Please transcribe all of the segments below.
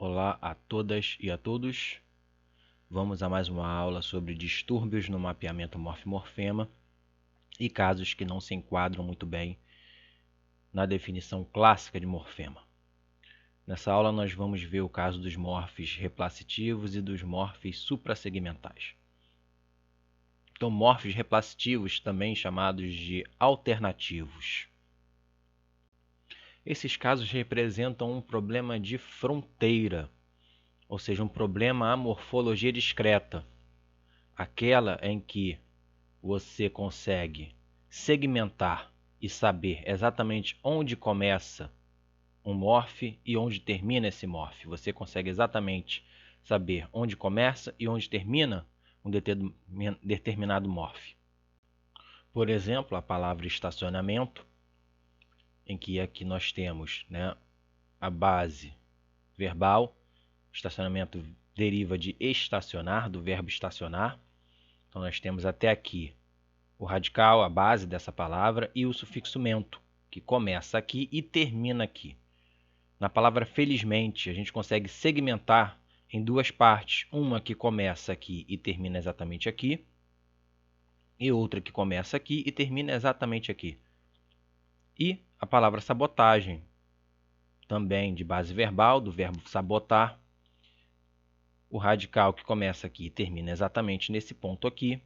Olá a todas e a todos. Vamos a mais uma aula sobre distúrbios no mapeamento morfe-morfema e casos que não se enquadram muito bem na definição clássica de morfema. Nessa aula nós vamos ver o caso dos morfes replacitivos e dos morfes suprassegmentais. Então, morfes replacitivos, também chamados de alternativos. Esses casos representam um problema de fronteira, ou seja, um problema à morfologia discreta, aquela em que você consegue segmentar e saber exatamente onde começa um morfe e onde termina esse morfe. Você consegue exatamente saber onde começa e onde termina um determinado morfe. Por exemplo, a palavra estacionamento, em que aqui nós temos, a base verbal. Estacionamento deriva de estacionar, do verbo estacionar. Então nós temos até aqui o radical, a base dessa palavra, e o sufixo mento, que começa aqui e termina aqui. Na palavra felizmente, a gente consegue segmentar em duas partes, uma que começa aqui e termina exatamente aqui, e outra que começa aqui e termina exatamente aqui. E a palavra sabotagem, também de base verbal, do verbo sabotar, o radical que começa aqui e termina exatamente nesse ponto aqui,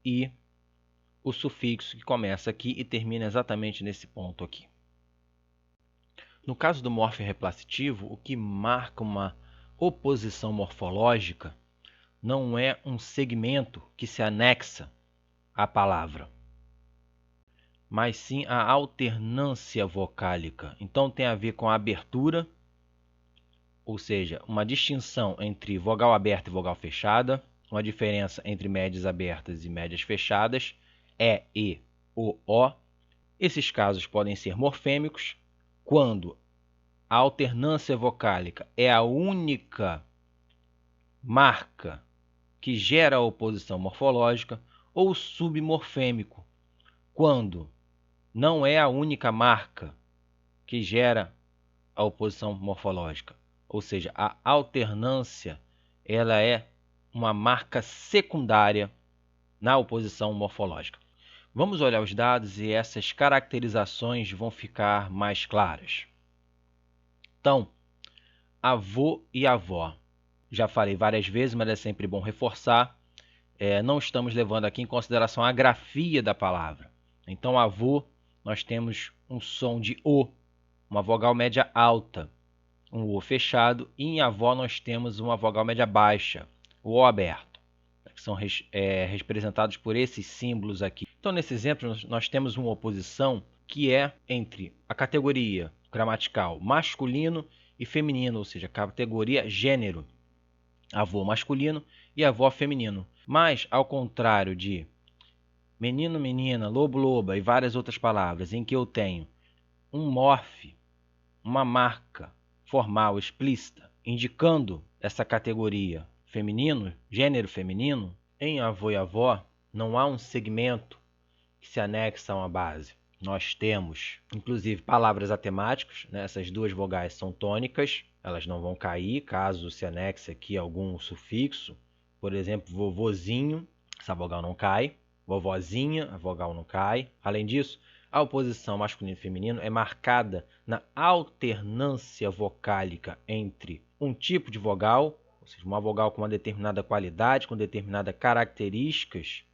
e o sufixo que começa aqui e termina exatamente nesse ponto aqui. No caso do morfe replacitivo, o que marca uma oposição morfológica não é um segmento que se anexa à palavra, mas sim a alternância vocálica. Então tem a ver com a abertura, ou seja, uma distinção entre vogal aberta e vogal fechada, uma diferença entre médias abertas e médias fechadas, e, o. Esses casos podem ser morfêmicos, quando a alternância vocálica é a única marca que gera a oposição morfológica, ou submorfêmico, quando não é a única marca que gera a oposição morfológica. Ou seja, a alternância ela é uma marca secundária na oposição morfológica. Vamos olhar os dados e essas caracterizações vão ficar mais claras. Então, avô e avó. Já falei várias vezes, mas é sempre bom reforçar. Não estamos levando aqui em consideração a grafia da palavra. Então, avô, nós temos um som de O, uma vogal média alta, um O fechado, e em avó nós temos uma vogal média baixa, o O aberto, que são representados por esses símbolos aqui. Então, nesse exemplo, nós temos uma oposição que é entre a categoria gramatical masculino e feminino, ou seja, categoria gênero, avô masculino e avó feminino. Mas, ao contrário de menino, menina, lobo, loba e várias outras palavras em que eu tenho um morfe, uma marca formal explícita, indicando essa categoria feminino, gênero feminino, em avô e avó não há um segmento que se anexa a uma base. Nós temos, inclusive, palavras atemáticas, essas duas vogais são tônicas, elas não vão cair caso se anexe aqui algum sufixo. Por exemplo, vovozinho, essa vogal não cai. Vovozinha, a vogal não cai. Além disso, a oposição masculino e feminino é marcada na alternância vocálica entre um tipo de vogal, ou seja, uma vogal com uma determinada qualidade, com determinadas características,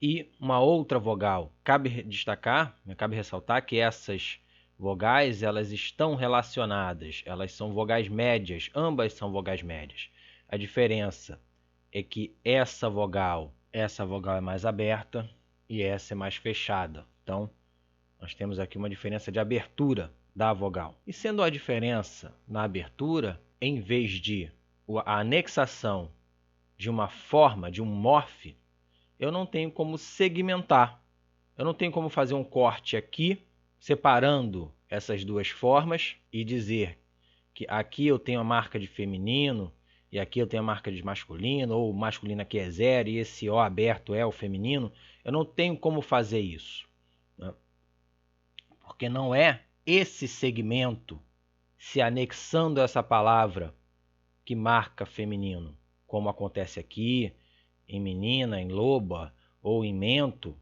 e uma outra vogal. Cabe destacar, cabe ressaltar que essas vogais elas estão relacionadas, elas são vogais médias, ambas são vogais médias. A diferença é que essa vogal é mais aberta e essa é mais fechada. Então, nós temos aqui uma diferença de abertura da vogal. E sendo a diferença na abertura, em vez de a anexação de uma forma, de um morfe, eu não tenho como segmentar. Eu não tenho como fazer um corte aqui, separando essas duas formas e dizer que aqui eu tenho a marca de feminino e aqui eu tenho a marca de masculino, ou o masculino aqui é 0 e esse O aberto é o feminino. Eu não tenho como fazer isso, porque não é esse segmento se anexando a essa palavra que marca feminino, como acontece aqui, em menina, em loba ou em mento,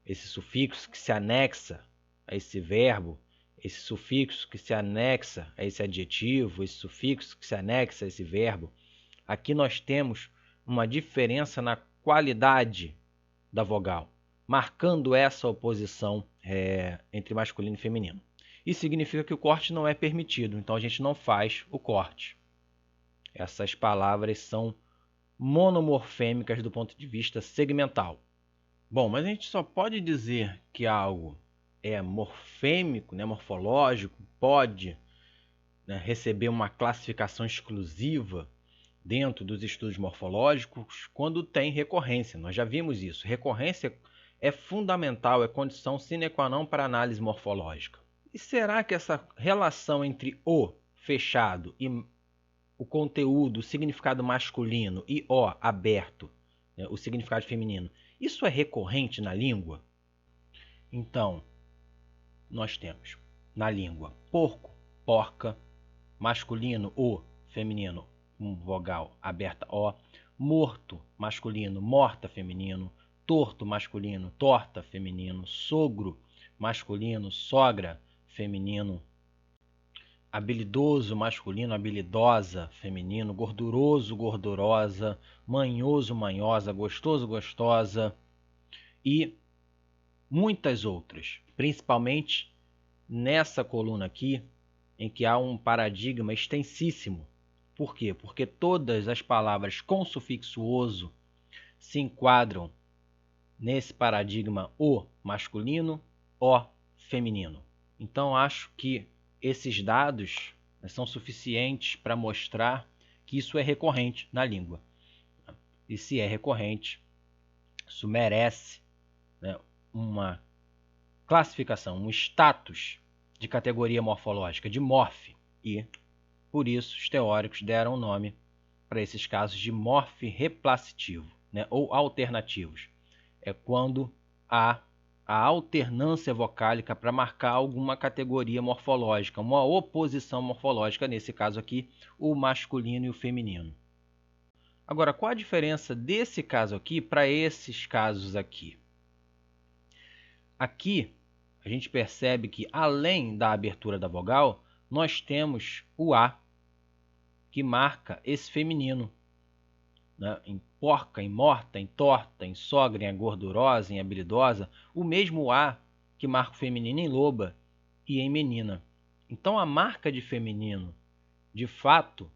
esse sufixo que se anexa a esse verbo, esse sufixo que se anexa a esse adjetivo, esse sufixo que se anexa a esse verbo, aqui nós temos uma diferença na qualidade da vogal, marcando essa oposição entre masculino e feminino. Isso significa que o corte não é permitido, então a gente não faz o corte. Essas palavras são monomorfêmicas do ponto de vista segmental. Bom, mas a gente só pode dizer que algo é morfêmico, né, morfológico, pode, né, receber uma classificação exclusiva dentro dos estudos morfológicos quando tem recorrência. Nós já vimos isso. Recorrência é fundamental, é condição sine qua non para análise morfológica. E será que essa relação entre o fechado e o conteúdo, o significado masculino, e o aberto, né, o significado feminino, isso é recorrente na língua? Então, nós temos na língua porco, porca, masculino o, feminino vogal aberta o, morto masculino, morta feminino, torto masculino, torta feminino, sogro masculino, sogra feminino, habilidoso masculino, habilidosa feminino, gorduroso, gordurosa, manhoso, manhosa, gostoso, gostosa e muitas outras, principalmente nessa coluna aqui, em que há um paradigma extensíssimo. Por quê? Porque todas as palavras com sufixo oso se enquadram nesse paradigma o masculino, o feminino. Então, acho que esses dados, né, são suficientes para mostrar que isso é recorrente na língua. E se é recorrente, isso merece, né, uma classificação, um status de categoria morfológica, de morfe. E, por isso, os teóricos deram o nome para esses casos de morfe replacitivo, né, ou alternativos. É quando há a alternância vocálica para marcar alguma categoria morfológica, uma oposição morfológica, nesse caso aqui, o masculino e o feminino. Agora, qual a diferença desse caso aqui para esses casos aqui? Aqui, a gente percebe que, além da abertura da vogal, nós temos o A, que marca esse feminino, né? Em porca, em morta, em torta, em sogra, em gordurosa, em habilidosa, o mesmo A que marca o feminino em loba e em menina. Então, a marca de feminino, de fato,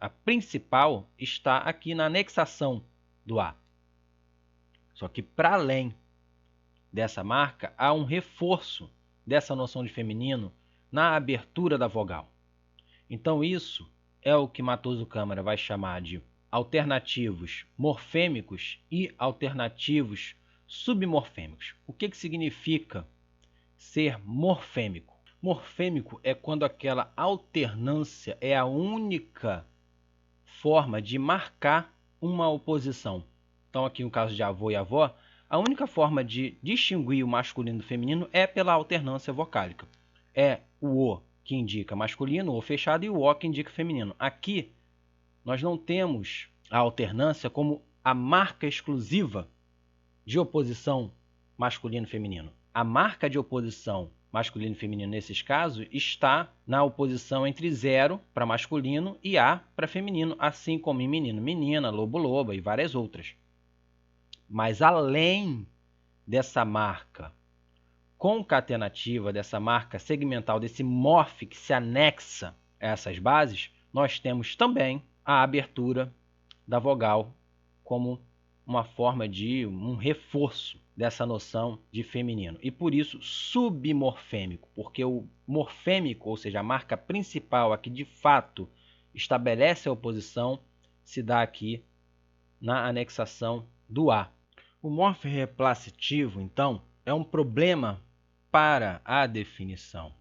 a principal está aqui na anexação do A. Só que, para além dessa marca, há um reforço dessa noção de feminino na abertura da vogal. Então, isso é o que Matoso Câmara vai chamar de alternativos morfêmicos e alternativos submorfêmicos. O que significa ser morfêmico? Morfêmico é quando aquela alternância é a única forma de marcar uma oposição. Então, aqui no caso de avô e avó, a única forma de distinguir o masculino do feminino é pela alternância vocálica. É o O que indica masculino, o fechado, e o O que indica feminino. Aqui, nós não temos a alternância como a marca exclusiva de oposição masculino-feminino. A marca de oposição masculino e feminino, nesses casos, está na oposição entre 0 para masculino e A para feminino, assim como em menino, menina, lobo, loba e várias outras. Mas além dessa marca concatenativa, dessa marca segmental, desse morfe que se anexa a essas bases, nós temos também a abertura da vogal como uma forma de um reforço dessa noção de feminino. E por isso submorfêmico, porque o morfêmico, ou seja, a marca principal, a que de fato estabelece a oposição, se dá aqui na anexação do A. O morfe replacitivo, então, é um problema para a definição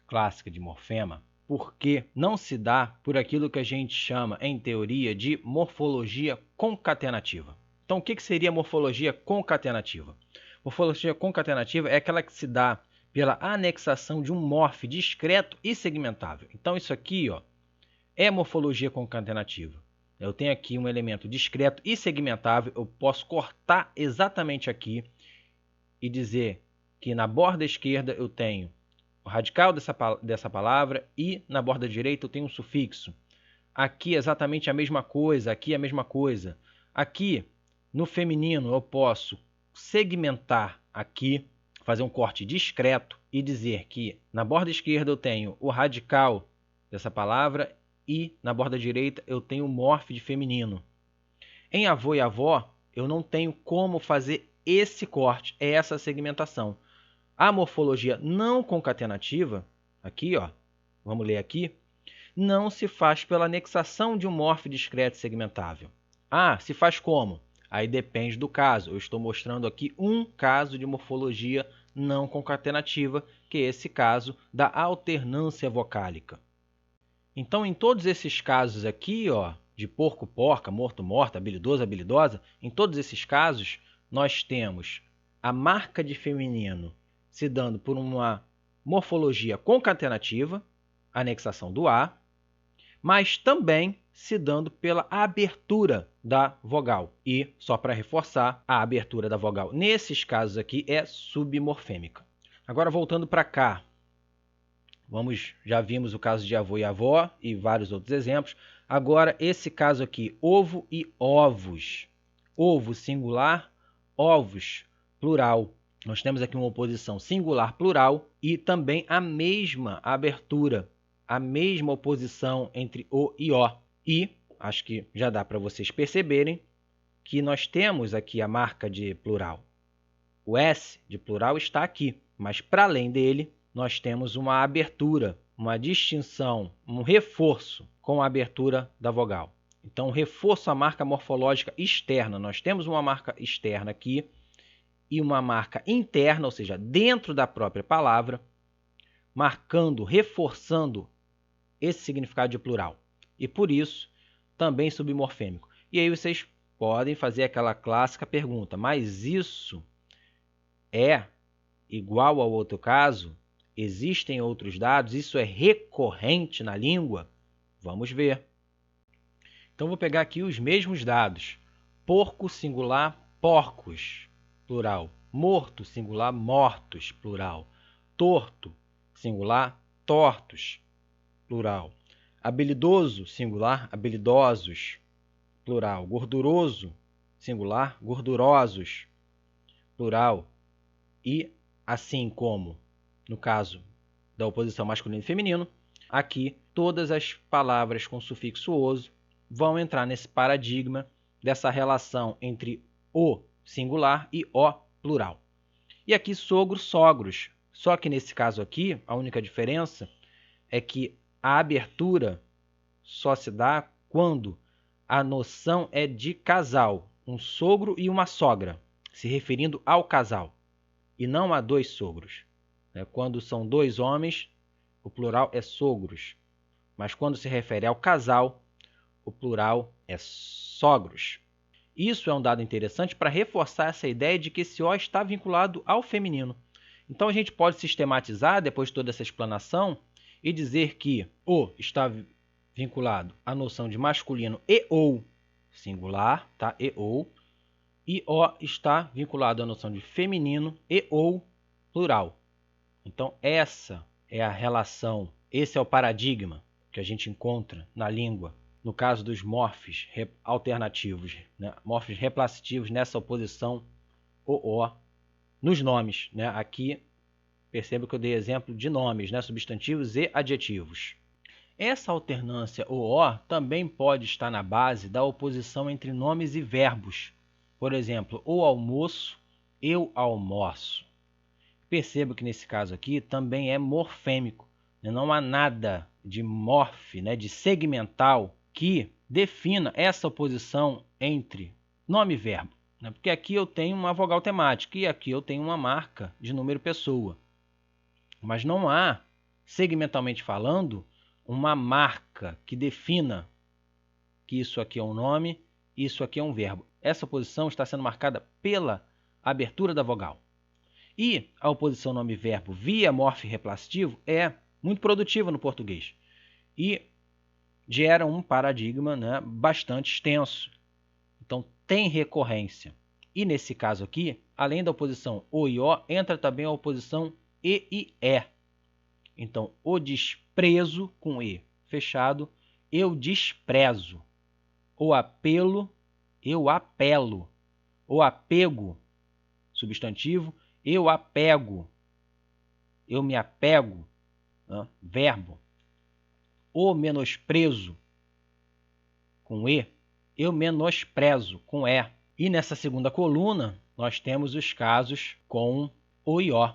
clássica de morfema, porque não se dá por aquilo que a gente chama, em teoria, de morfologia concatenativa. Então, o que seria morfologia concatenativa? Morfologia concatenativa é aquela que se dá pela anexação de um morfe discreto e segmentável. Então, isso aqui, ó, é morfologia concatenativa. Eu tenho aqui um elemento discreto e segmentável, eu posso cortar exatamente aqui e dizer que na borda esquerda eu tenho o radical dessa palavra e na borda direita eu tenho um sufixo. Aqui é exatamente a mesma coisa, aqui é a mesma coisa. Aqui, no feminino, eu posso segmentar aqui, fazer um corte discreto e dizer que na borda esquerda eu tenho o radical dessa palavra e na borda direita eu tenho o morfe de feminino. Em avô e avó, eu não tenho como fazer esse corte, essa segmentação. A morfologia não concatenativa, aqui, ó, vamos ler aqui, não se faz pela anexação de um morfe discreto e segmentável. Ah, se faz como? Aí depende do caso. Eu estou mostrando aqui um caso de morfologia não concatenativa, que é esse caso da alternância vocálica. Então, em todos esses casos aqui, ó, de porco, porca, morto, morta, habilidoso, habilidosa, em todos esses casos, nós temos a marca de feminino se dando por uma morfologia concatenativa, anexação do A, mas também se dando pela abertura da vogal. E, só para reforçar, a abertura da vogal nesses casos aqui é submorfêmica. Agora, voltando para cá, já vimos o caso de avô e avó e vários outros exemplos. Agora, esse caso aqui, ovo e ovos. Ovo singular, ovos plural. Nós temos aqui uma oposição singular plural e também a mesma abertura, a mesma oposição entre o e o. E acho que já dá para vocês perceberem que nós temos aqui a marca de plural. O S de plural está aqui, mas para além dele, nós temos uma abertura, uma distinção, um reforço com a abertura da vogal. Então, reforço à marca morfológica externa. Nós temos uma marca externa aqui e uma marca interna, ou seja, dentro da própria palavra, marcando, reforçando esse significado de plural. E por isso, também submorfêmico. E aí vocês podem fazer aquela clássica pergunta, mas isso é igual ao outro caso? Existem outros dados? Isso é recorrente na língua? Vamos ver. Então, vou pegar aqui os mesmos dados. Porco singular, porcos, plural. Morto singular, mortos, plural. Torto singular, tortos, plural. Habilidoso singular, habilidosos, plural. Gorduroso singular, gordurosos, plural. E assim como no caso da oposição masculino e feminino, aqui todas as palavras com sufixo oso vão entrar nesse paradigma dessa relação entre o singular e o plural. E aqui sogro, sogros. Só que nesse caso aqui, a única diferença é que a abertura só se dá quando a noção é de casal, um sogro e uma sogra, se referindo ao casal, e não a dois sogros. Quando são dois homens, o plural é sogros. Mas quando se refere ao casal, o plural é sogros. Isso é um dado interessante para reforçar essa ideia de que esse O está vinculado ao feminino. Então a gente pode sistematizar, depois de toda essa explanação, e dizer que O está vinculado à noção de masculino e ou singular, tá? E ou. E O está vinculado à noção de feminino e ou plural. Então, essa é a relação, esse é o paradigma que a gente encontra na língua, no caso dos morfes alternativos, né? Morfes replacitivos nessa oposição o nos nomes. Né? Aqui, perceba que eu dei exemplo de nomes, né? Substantivos e adjetivos. Essa alternância o também pode estar na base da oposição entre nomes e verbos. Por exemplo, o almoço, eu almoço. Perceba que nesse caso aqui também é morfêmico. Não há nada de morfe, de segmental, que defina essa oposição entre nome e verbo. Porque aqui eu tenho uma vogal temática e aqui eu tenho uma marca de número pessoa. Mas não há, segmentalmente falando, uma marca que defina que isso aqui é um nome e isso aqui é um verbo. Essa oposição está sendo marcada pela abertura da vogal. E a oposição nome-verbo via morfe replacitivo é muito produtiva no português. E gera um paradigma, né, bastante extenso. Então, tem recorrência. E nesse caso aqui, além da oposição o e o, entra também a oposição e. Então, o desprezo com e fechado, eu desprezo. O apelo, eu apelo. O apego, substantivo, eu apego. Eu me apego, né? Verbo. O menosprezo, com e, eu menosprezo, com e. E nessa segunda coluna, nós temos os casos com o e o.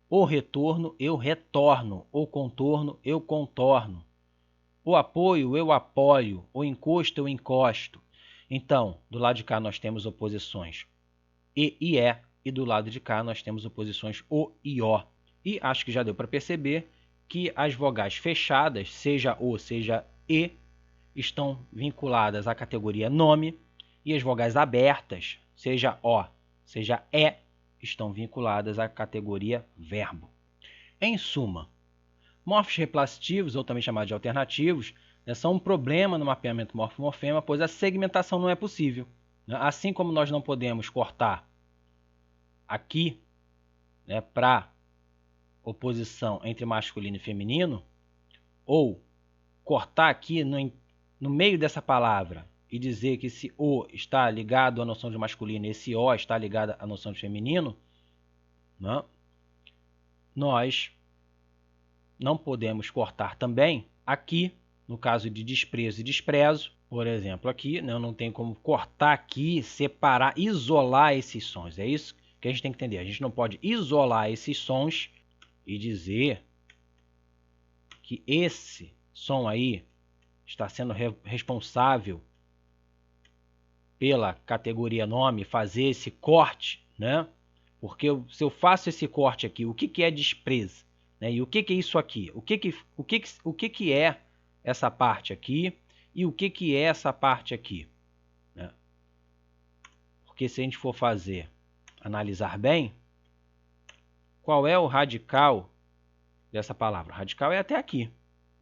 O retorno, eu retorno. O contorno, eu contorno. O apoio, eu apoio. O encosto, eu encosto. Então, do lado de cá nós temos oposições e é, e do lado de cá nós temos oposições o e o. E acho que já deu para perceber que as vogais fechadas, seja o, seja e, estão vinculadas à categoria nome, e as vogais abertas, seja o, seja é, estão vinculadas à categoria verbo. Em suma, morfos replacitivos, ou também chamados de alternativos, são um problema no mapeamento morfo-morfema, pois a segmentação não é possível. Assim como nós não podemos cortar aqui, né, para oposição entre masculino e feminino, ou cortar aqui no meio dessa palavra e dizer que esse o está ligado à noção de masculino e esse o está ligado à noção de feminino, né, nós não podemos cortar também aqui, no caso de desprezo e desprezo, por exemplo, aqui, né, eu não tenho como cortar aqui, separar, isolar esses sons. É isso que a gente tem que entender. A gente não pode isolar esses sons e dizer que esse som aí está sendo responsável pela categoria nome, fazer esse corte, né? Porque se eu faço esse corte aqui, o que é desprezo? Né? E o que é isso aqui? O que é essa parte aqui? E o que é essa parte aqui? Né? Porque se a gente for analisar bem, qual é o radical dessa palavra? O radical é até aqui.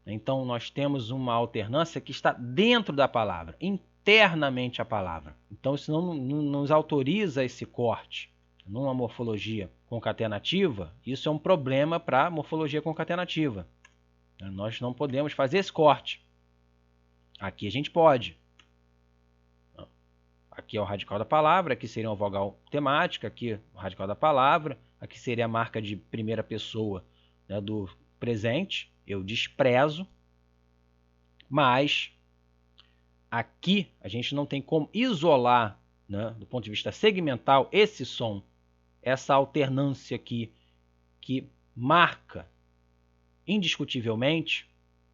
Então, nós temos uma alternância que está dentro da palavra, internamente à palavra. Então, isso não nos autoriza esse corte. Numa morfologia concatenativa, isso é um problema para a morfologia concatenativa. Nós não podemos fazer esse corte. Aqui a gente pode. Aqui é o radical da palavra, aqui seria uma vogal temática, aqui o radical da palavra, aqui seria a marca de primeira pessoa, né, do presente, eu desprezo, mas aqui a gente não tem como isolar, né, do ponto de vista segmental, esse som, essa alternância aqui, que marca indiscutivelmente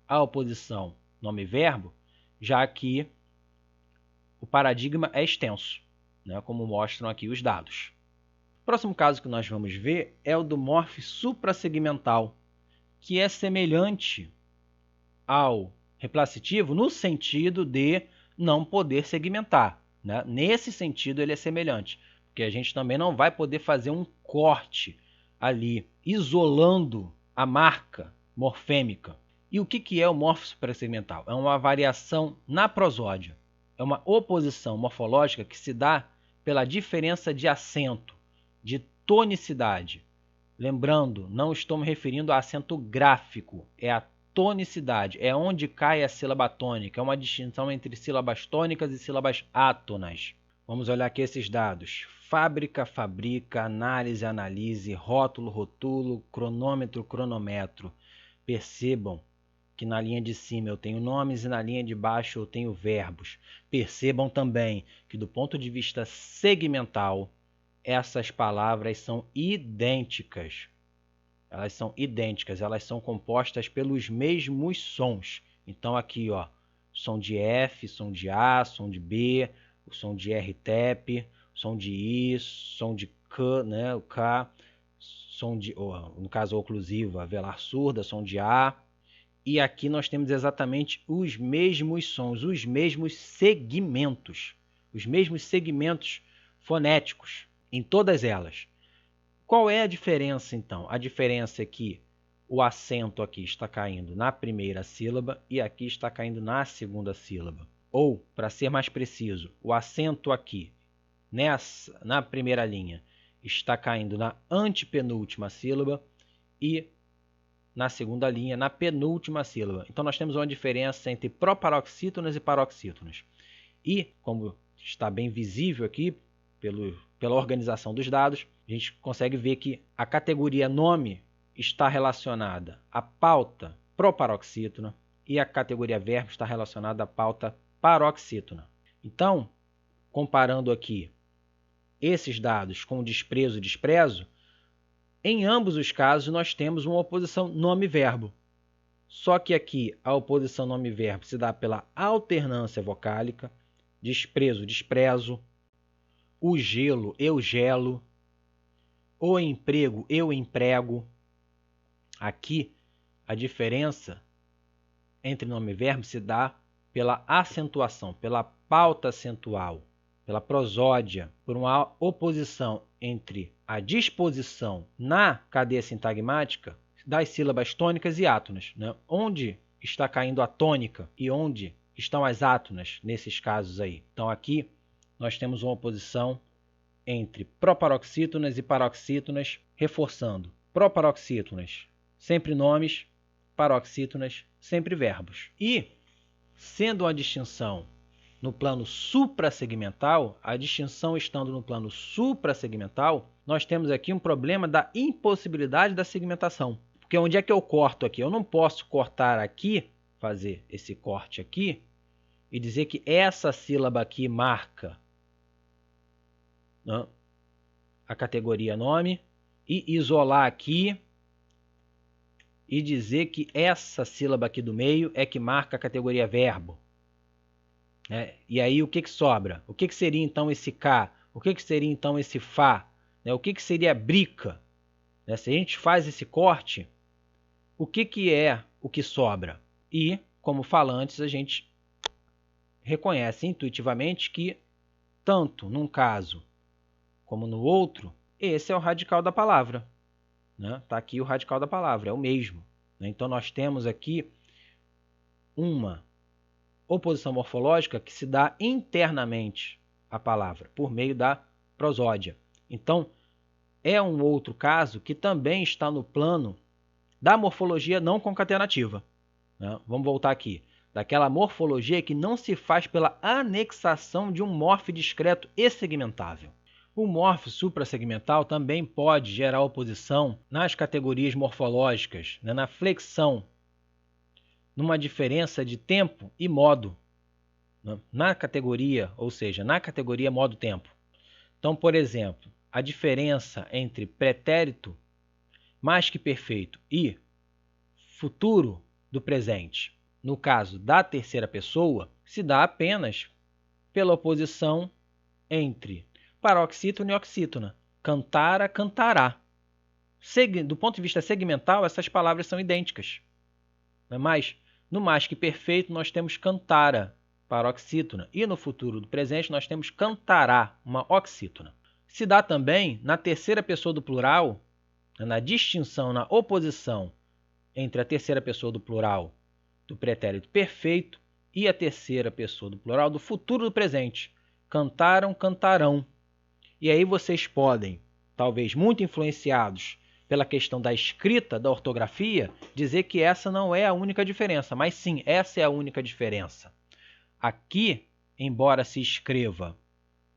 a oposição nome-verbo, já que o paradigma é extenso, né, como mostram aqui os dados. O próximo caso que nós vamos ver é o do morfe suprassegmental, que é semelhante ao replacitivo no sentido de não poder segmentar. Né? Nesse sentido ele é semelhante, porque a gente também não vai poder fazer um corte ali, isolando a marca morfêmica. E o que é o morfo suprassegmental? É uma variação na prosódia. É uma oposição morfológica que se dá pela diferença de acento, de tonicidade. Lembrando, não estou me referindo a acento gráfico, é a tonicidade, é onde cai a sílaba tônica, é uma distinção entre sílabas tônicas e sílabas átonas. Vamos olhar aqui esses dados. Fábrica, fabrica, análise, analise, rótulo, rotulo, cronômetro, cronometro. Percebam que na linha de cima eu tenho nomes e na linha de baixo eu tenho verbos. Percebam também que do ponto de vista segmental, essas palavras são idênticas. Elas são idênticas, elas são compostas pelos mesmos sons. Então aqui, ó, som de F, som de A, som de B, o som de R-TEP, som de I, som de K, né, o K, som de, no caso oclusiva, velar surda, som de A. E aqui nós temos exatamente os mesmos sons, os mesmos segmentos fonéticos em todas elas. Qual é a diferença, então? A diferença é que o acento aqui está caindo na primeira sílaba e aqui está caindo na segunda sílaba. Ou, para ser mais preciso, o acento aqui na primeira linha está caindo na antepenúltima sílaba e na segunda linha na penúltima sílaba. Então nós temos uma diferença entre proparoxítonas e paroxítonas. E, como está bem visível aqui pela organização dos dados, a gente consegue ver que a categoria nome está relacionada à pauta proparoxítona e a categoria verbo está relacionada à pauta paroxítona. Então, comparando aqui esses dados com desprezo e desprezo, em ambos os casos nós temos uma oposição nome-verbo. Só que aqui a oposição nome-verbo se dá pela alternância vocálica, desprezo, desprezo, o gelo, eu gelo, o emprego, eu emprego. Aqui a diferença entre nome e verbo se dá pela acentuação, pela pauta acentual, pela prosódia, por uma oposição entre a disposição na cadeia sintagmática das sílabas tônicas e átonas, né? Onde está caindo a tônica e onde estão as átonas nesses casos aí. Então aqui nós temos uma oposição entre proparoxítonas e paroxítonas, reforçando proparoxítonas sempre nomes, paroxítonas sempre verbos. E, sendo uma distinção no plano suprassegmental, a distinção estando no plano suprassegmental, nós temos aqui um problema da impossibilidade da segmentação. Porque onde é que eu corto aqui? Eu não posso cortar aqui, fazer esse corte aqui, e dizer que essa sílaba aqui marca, né, a categoria nome, e isolar aqui e dizer que essa sílaba aqui do meio é que marca a categoria verbo. E aí o que sobra? O que seria então esse K? O que seria então esse Fá? O que seria brica? Se a gente faz esse corte, o que é o que sobra? E, como falantes, a gente reconhece intuitivamente que, tanto num caso como no outro, esse é o radical da palavra. Está aqui o radical da palavra, é o mesmo. Então nós temos aqui uma oposição morfológica que se dá internamente à palavra, por meio da prosódia. Então, é um outro caso que também está no plano da morfologia não concatenativa. Vamos voltar aqui. Daquela morfologia que não se faz pela anexação de um morfe discreto e segmentável. O morfe suprassegmental também pode gerar oposição nas categorias morfológicas, na flexão, numa diferença de tempo e modo, na categoria, ou seja, na categoria modo-tempo. Então, por exemplo, a diferença entre pretérito mais que perfeito e futuro do presente, no caso da terceira pessoa, se dá apenas pela oposição entre paroxítona e oxítona. Cantara, cantará. Do ponto de vista segmental, essas palavras são idênticas. Mas no mais que perfeito nós temos cantara, paroxítona. E no futuro do presente nós temos cantará, uma oxítona. Se dá também na terceira pessoa do plural, na distinção, na oposição entre a terceira pessoa do plural do pretérito perfeito e a terceira pessoa do plural do futuro do presente. Cantaram, cantarão. E aí vocês podem, talvez muito influenciados pela questão da escrita, da ortografia, dizer que essa não é a única diferença. Mas sim, essa é a única diferença. Aqui, embora se escreva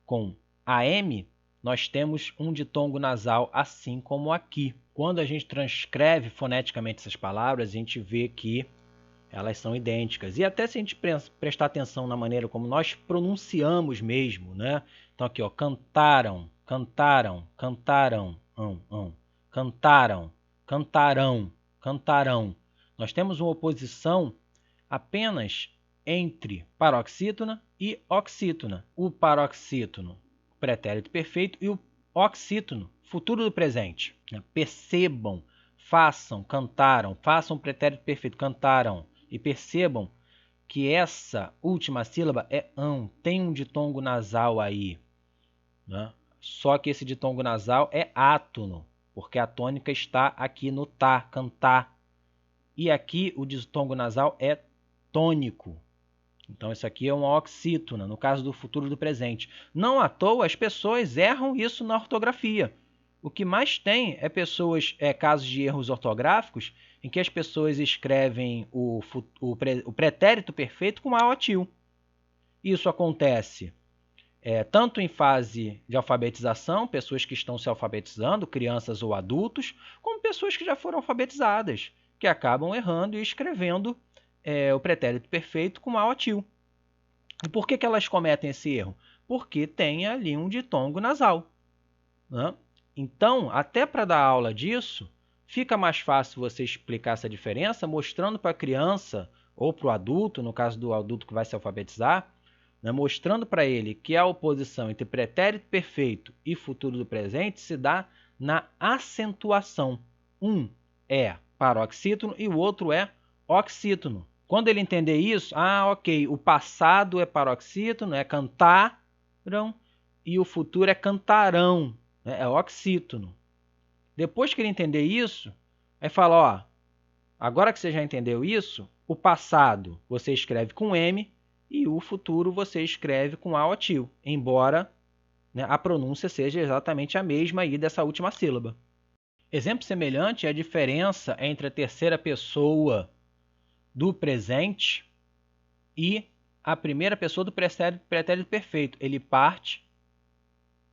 com AM, nós temos um ditongo nasal assim como aqui. Quando a gente transcreve foneticamente essas palavras, a gente vê que elas são idênticas. E até se a gente prestar atenção na maneira como nós pronunciamos mesmo, Então aqui, cantaram, cantaram, cantaram, cantaram, cantarão, cantarão. Nós temos uma oposição apenas entre paroxítona e oxítona. O paroxítono, pretérito perfeito, e o oxítono, futuro do presente. Percebam, façam, cantaram, façam pretérito perfeito, cantaram. E percebam que essa última sílaba é ão, tem um ditongo nasal aí. Só que esse ditongo nasal é átono, porque a tônica está aqui no tá, cantar. e aqui o ditongo nasal é tônico. Então, isso aqui é uma oxítona, no caso do futuro do presente. Não à toa, as pessoas erram isso na ortografia. O que mais tem é casos de erros ortográficos em que as pessoas escrevem o pretérito perfeito com a til. Isso acontece tanto em fase de alfabetização, pessoas que estão se alfabetizando, crianças ou adultos, como pessoas que já foram alfabetizadas, que acabam errando e escrevendo o pretérito perfeito com a til. E por que elas cometem esse erro? Porque tem ali um ditongo nasal, né? Então, até para dar aula disso, fica mais fácil você explicar essa diferença mostrando para a criança ou para o adulto, no caso do adulto que vai se alfabetizar, né, mostrando para ele que a oposição entre pretérito perfeito e futuro do presente se dá na acentuação. Um é paroxítono e o outro é oxítono. Quando ele entender isso, ok, o passado é paroxítono, é cantaram, e o futuro é cantarão, né, é oxítono. Depois que ele entender isso, aí fala, ó, agora que você já entendeu isso, o passado você escreve com M e o futuro você escreve com A til, embora, né, a pronúncia seja exatamente a mesma aí dessa última sílaba. Exemplo semelhante é a diferença entre a terceira pessoa do presente e a primeira pessoa do pretérito perfeito. Ele parte,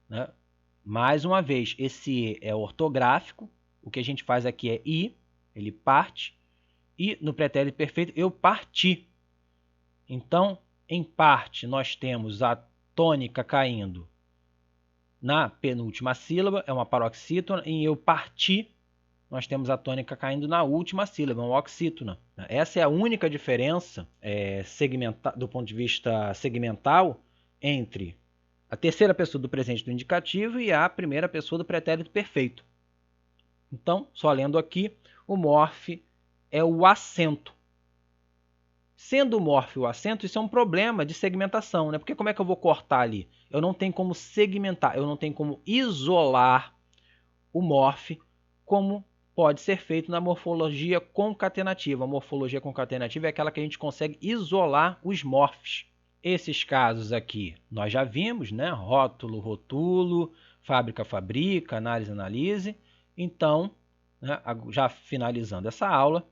né? Mais uma vez, esse E é ortográfico, o que a gente faz aqui é I, ele parte, e no pretérito perfeito eu parti. Então, em parte, nós temos a tônica caindo na penúltima sílaba, é uma paroxítona, e em eu parti, nós temos a tônica caindo na última sílaba, uma oxítona. Essa é a única diferença do ponto de vista segmental entre a terceira pessoa do presente do indicativo e a primeira pessoa do pretérito perfeito. Então, só lendo aqui, o morfe é o acento. Sendo o morfe o acento, isso é um problema de segmentação, né? Porque como é que eu vou cortar ali? Eu não tenho como segmentar, eu não tenho como isolar o morfe como pode ser feito na morfologia concatenativa. A morfologia concatenativa é aquela que a gente consegue isolar os morfes. Esses casos aqui nós já vimos, né? Rótulo, rotulo, fábrica, fabrica, análise, analise. Então, né, já finalizando essa aula,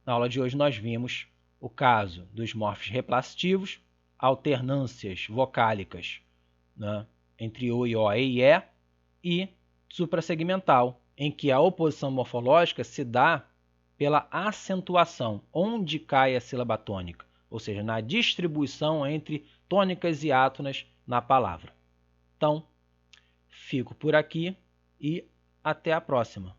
na aula de hoje nós vimos o caso dos morfes replacitivos, alternâncias vocálicas, né, entre o e o, e é, e suprassegmental, em que a oposição morfológica se dá pela acentuação, onde cai a sílaba tônica, ou seja, na distribuição entre tônicas e átonas na palavra. Então, fico por aqui e até a próxima.